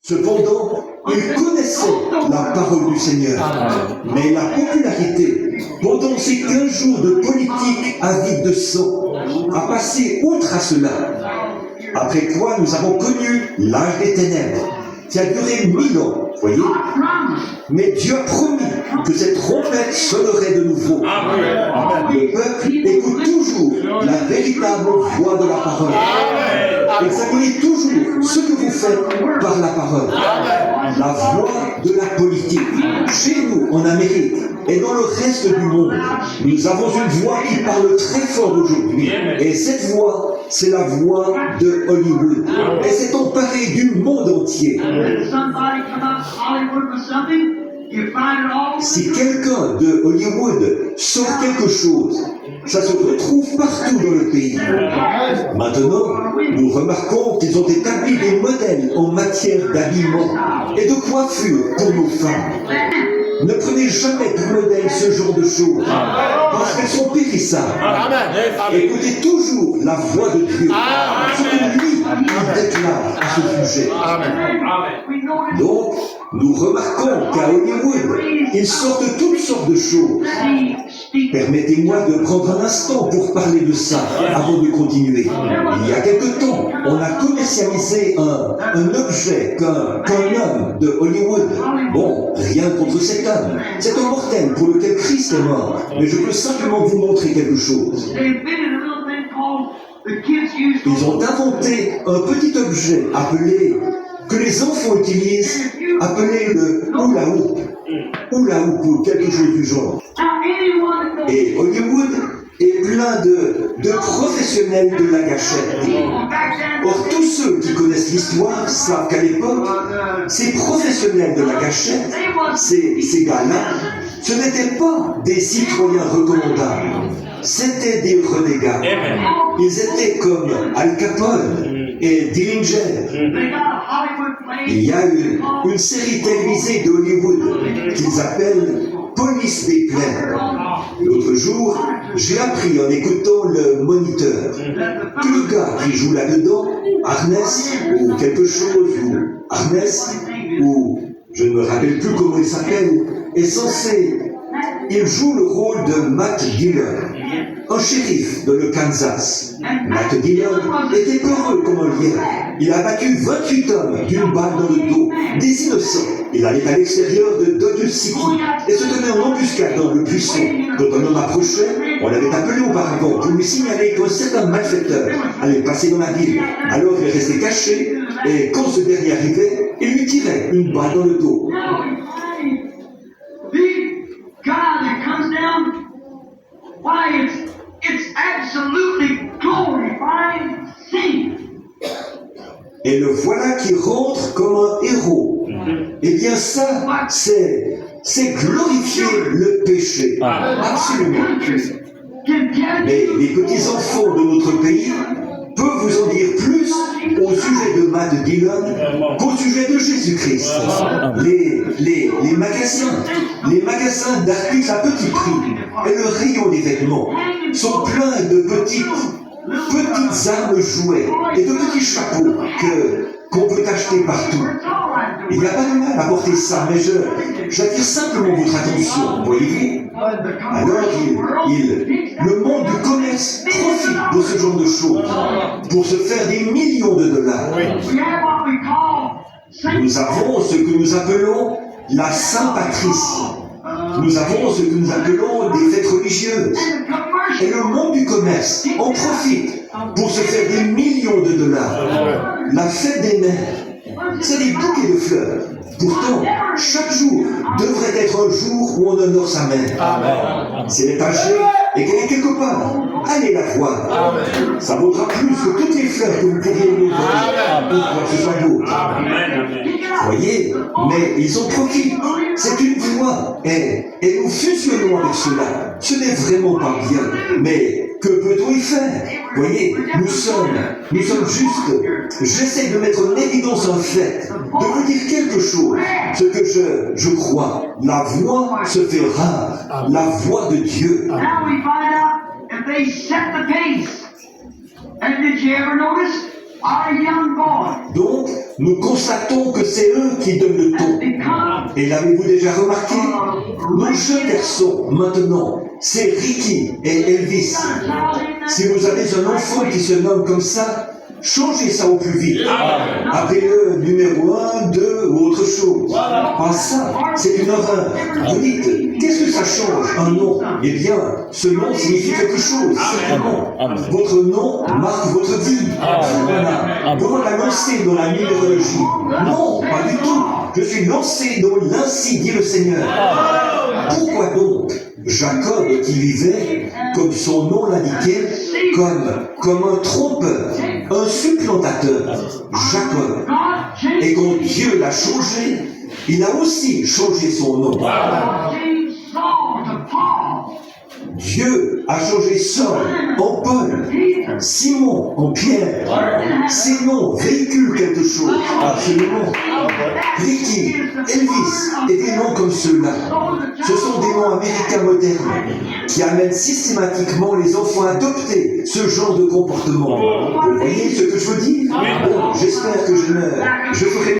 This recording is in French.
Cependant, ils connaissaient la parole du Seigneur. Mais la popularité, pendant ces 15 jours de politique avide de sang, a passé outre à cela. Après quoi, nous avons connu l'âge des ténèbres, qui a duré 1000 ans, voyez. Mais Dieu a promis que cette trompette sonnerait de nouveau. Le peuple écoute toujours la véritable voix de la parole. Examinez toujours ce que vous faites par la parole. La voix de la politique. Chez nous, en Amérique, et dans le reste du monde, nous avons une voix qui parle très fort aujourd'hui. Et cette voix, c'est la voix de Hollywood. Et c'est emparé du monde entier. Si quelqu'un de Hollywood sort quelque chose, ça se retrouve partout dans le pays. Maintenant, nous remarquons qu'ils ont établi des modèles en matière d'habillement et de coiffure pour nos femmes. Ne prenez jamais pour modèle ce genre de choses, parce qu'elles sont périssables. Écoutez toujours la voix de Dieu, ce que lui déclare à ce sujet. Donc, nous remarquons qu'à Hollywood, ils sortent toutes sortes de choses. Permettez-moi de prendre un instant pour parler de ça avant de continuer. Il y a quelque temps, on a commercialisé un objet qu'un homme de Hollywood. Bon, rien contre cet homme. C'est un mortel pour lequel Christ est mort. Mais je peux simplement vous montrer quelque chose. Ils ont inventé un petit objet appelé, que les enfants utilisent, appelé le hula hoop. Hula hoop ou quelque chose du genre. Et Hollywood est plein de professionnels de la gâchette. Or, tous ceux qui connaissent l'histoire savent qu'à l'époque, ces professionnels de la gâchette, ces gars-là, ce n'étaient pas des citoyens recommandables, c'était des renégats. Ils étaient comme Al Capone et Dillinger. Il y a une série télévisée de Hollywood qu'ils appellent Police des Plaines. L'autre jour, j'ai appris en écoutant le moniteur que le gars qui joue là-dedans, Arnès ou quelque chose, ou Arnès, ou je ne me rappelle plus comment il s'appelle, est censé, il joue le rôle de Matt Dillon, un shérif dans le Kansas. Matt Dillon était peureux comme un lièvre. Il a battu 28 hommes d'une balle dans le dos, des innocents. Il allait à l'extérieur de Dodge City et se tenait en embuscade dans le buisson. Quand un homme approchait, on l'avait appelé auparavant pour lui signaler qu'un certain malfaiteur allait passer dans la ville. Alors il restait caché et quand ce dernier arrivait, il lui tirait une balle dans le dos. God that comes down, why it's absolutely glorifying sin. Et le voilà qui rentre comme un héros. Eh bien ça, c'est glorifier le péché. Absolument. Mais les petits-enfants de notre pays peuvent vous en dire plus au sujet de Matt Dillon qu'au sujet de Jésus-Christ. Les magasins d'articles à petit prix et le rayon des vêtements sont pleins de petites armes jouets et de petits chapeaux qu'on peut acheter partout. Il n'y a pas de mal à porter ça, mais j'attire simplement votre attention, voyez-vous. Alors, le monde du commerce profite de ce genre de choses pour se faire des millions de dollars. Nous avons ce que nous appelons la Saint-Patrice. Nous avons ce que nous appelons des fêtes religieuses. Et le monde du commerce en profite pour se faire des millions de dollars. La fête des mères, c'est des bouquets de fleurs. Pourtant, chaque jour devrait être un jour où on honore sa mère. Si elle est âgée et qu'elle est quelque part, allez la voir. Ça vaudra plus que toutes les fleurs que vous pourriez nous donner pour que ce soit beau. Voyez, mais ils en profitent. C'est une voie. Et nous fusionnons avec cela. Ce n'est vraiment pas bien. Mais que peut-on y faire? Voyez, nous sommes juste. J'essaie de mettre en évidence un fait, de vous dire quelque chose, ce que je crois. La voix se fait rare, la voix de Dieu. Donc, nous constatons que c'est eux qui donnent le ton. Et l'avez-vous déjà remarqué? Nos jeunes garçons, maintenant, c'est Ricky et Elvis. Si vous avez un enfant qui se nomme comme ça, changez ça au plus vite. Appelez-le numéro 1, 2 ou autre chose. Pas ça, c'est une horreur. Vous dites, qu'est-ce que ça change un nom? Eh bien, ce nom signifie quelque chose, certainement. Votre nom marque votre vie. Voilà. Comment l'annoncer dans la numérologie? Non, pas du tout. Je suis lancé dans l'ainsi dit le Seigneur. Pourquoi donc Jacob, qui vivait, comme son nom l'indiquait, comme un trompeur, un supplantateur, Jacob, et quand Dieu l'a changé, il a aussi changé son nom. Dieu a changé Saul en Paul, Simon en Pierre. Ces noms véhiculent quelque chose, absolument. Ricky, Elvis et des noms comme ceux-là, ce sont des noms américains modernes qui amènent systématiquement les enfants à adopter ce genre de comportement. Vous voyez ce que je veux dire? Bon, j'espère que je ferai